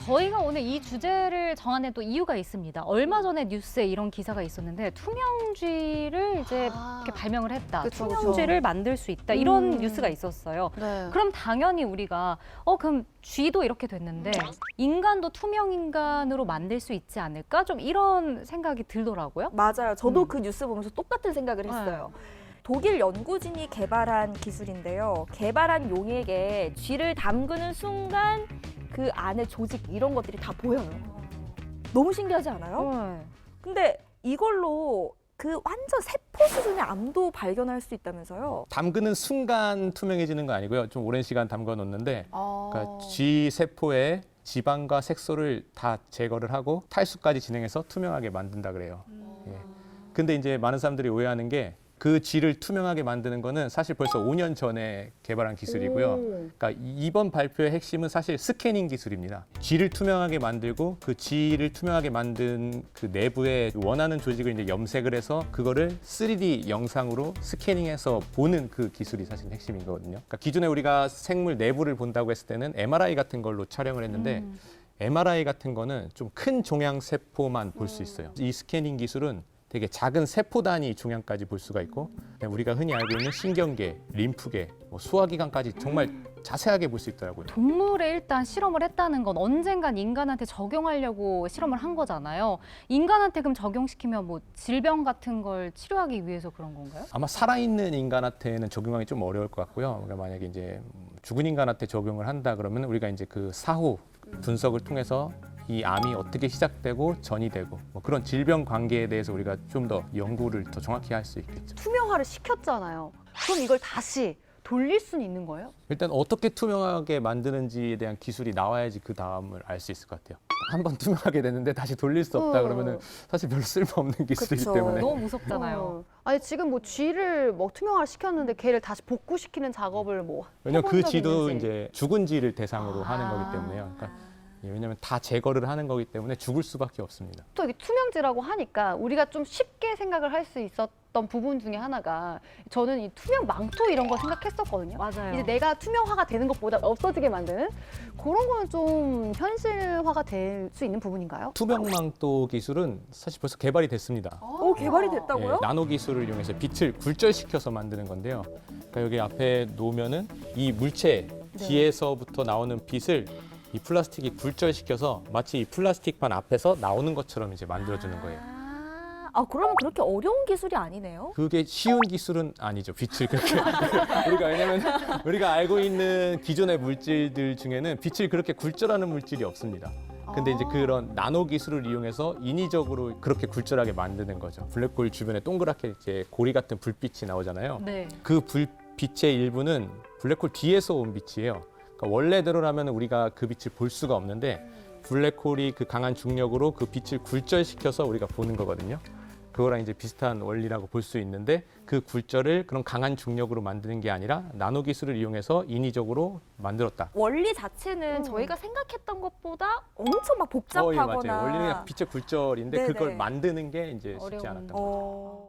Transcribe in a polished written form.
저희가 오늘 이 주제를 정한 또 이유가 있습니다. 얼마 전에 뉴스에 이런 기사가 있었는데 투명쥐를 이제 이렇게 발명을 했다. 그쵸, 투명쥐를 만들 수 있다. 이런 뉴스가 있었어요. 네. 그럼 당연히 우리가 그럼 쥐도 이렇게 됐는데 인간도 투명 인간으로 만들 수 있지 않을까? 좀 이런 생각이 들더라고요. 맞아요. 저도 그 뉴스 보면서 똑같은 생각을 했어요. 독일 연구진이 개발한 기술인데요. 개발한 용액에 쥐를 담그는 순간 그 안에 조직 이런 것들이 다 보여요. 너무 신기하지 않아요? 근데 이걸로 그 완전 세포 수준의 암도 발견할 수 있다면서요? 담그는 순간 투명해지는 거 아니고요. 좀 오랜 시간 담가 놓는데 그러니까 쥐 세포의 지방과 색소를 다 제거를 하고 탈수까지 진행해서 투명하게 만든다 그래요. 예. 근데 이제 많은 사람들이 오해하는 게 그 쥐를 투명하게 만드는 거는 사실 벌써 5년 전에 개발한 기술이고요. 그러니까 이번 발표의 핵심은 사실 스캐닝 기술입니다. 쥐를 투명하게 만들고 그 쥐를 투명하게 만든 그 내부에 원하는 조직을 이제 염색을 해서 그거를 3D 영상으로 스캐닝해서 보는 그 기술이 사실 핵심이거든요. 그러니까 기존에 우리가 생물 내부를 본다고 했을 때는 MRI 같은 걸로 촬영을 했는데 MRI 같은 거는 좀 큰 종양 세포만 볼 수 있어요. 이 스캐닝 기술은 되게 작은 세포 단위 종양까지 볼 수가 있고 우리가 흔히 알고 있는 신경계, 림프계, 소화기관까지 정말 자세하게 볼 수 있더라고요. 동물에 일단 실험을 했다는 건 언젠간 인간한테 적용하려고 실험을 한 거잖아요. 인간한테 그럼 적용시키면 뭐 질병 같은 걸 치료하기 위해서 그런 건가요? 아마 살아있는 인간한테는 적용하기 좀 어려울 것 같고요. 그러니까 만약에 이제 죽은 인간한테 적용을 한다 그러면 우리가 이제 그 사후 분석을 통해서 이 암이 어떻게 시작되고 전이 되고 뭐 그런 질병 관계에 대해서 우리가 좀 더 연구를 더 정확히 할 수 있겠죠. 투명화를 시켰잖아요. 그럼 이걸 다시 돌릴 수는 있는 거예요? 일단 어떻게 투명하게 만드는지에 대한 기술이 나와야지 그 다음을 알 수 있을 것 같아요. 한번 투명하게 됐는데 다시 돌릴 수 없다 그러면은 사실 별로 쓸모없는 기술이기 그쵸. 때문에. 너무 무섭잖아요. 아니 지금 뭐 쥐를 뭐 투명화를 시켰는데 걔를 다시 복구시키는 작업을 뭐 왜냐면 그 해본 적이 쥐도 있는지. 이제 죽은 쥐를 대상으로 하는 거기 때문에요. 그러니까 왜냐면 다 제거를 하는 거기 때문에 죽을 수밖에 없습니다. 또 이게 투명지라고 하니까 우리가 좀 쉽게 생각을 할 수 있었던 부분 중에 하나가 저는 이 투명 망토 이런 거 생각했었거든요. 맞아요. 이제 내가 투명화가 되는 것보다 없어지게 만드는 그런 거는 좀 현실화가 될 수 있는 부분인가요? 투명망토 기술은 사실 벌써 개발이 됐습니다. 오, 개발이 됐다고요? 예, 나노 기술을 이용해서 빛을 굴절시켜서 만드는 건데요. 그러니까 여기 앞에 놓으면은 이 물체 뒤에서부터 나오는 빛을 이 플라스틱이 굴절시켜서 마치 이 플라스틱판 앞에서 나오는 것처럼 이제 만들어주는 거예요. 그러면 그렇게 어려운 기술이 아니네요? 그게 쉬운 기술은 아니죠. 빛을 그렇게 우리가 왜냐면 우리가 알고 있는 기존의 물질들 중에는 빛을 그렇게 굴절하는 물질이 없습니다. 근데 이제 그런 나노 기술을 이용해서 인위적으로 그렇게 굴절하게 만드는 거죠. 블랙홀 주변에 동그랗게 이제 고리 같은 불빛이 나오잖아요. 네. 그 불빛의 일부는 블랙홀 뒤에서 온 빛이에요. 그러니까 원래대로라면 우리가 그 빛을 볼 수가 없는데 블랙홀이 그 강한 중력으로 그 빛을 굴절시켜서 우리가 보는 거거든요. 그거랑 이제 비슷한 원리라고 볼 수 있는데 그 굴절을 그런 강한 중력으로 만드는 게 아니라 나노 기술을 이용해서 인위적으로 만들었다. 원리 자체는 저희가 생각했던 것보다 엄청 막 복잡하거나 예, 맞아요. 원리는 그냥 빛의 굴절인데 네네. 그걸 만드는 게 이제 쉽지 어려운 않았던 거죠.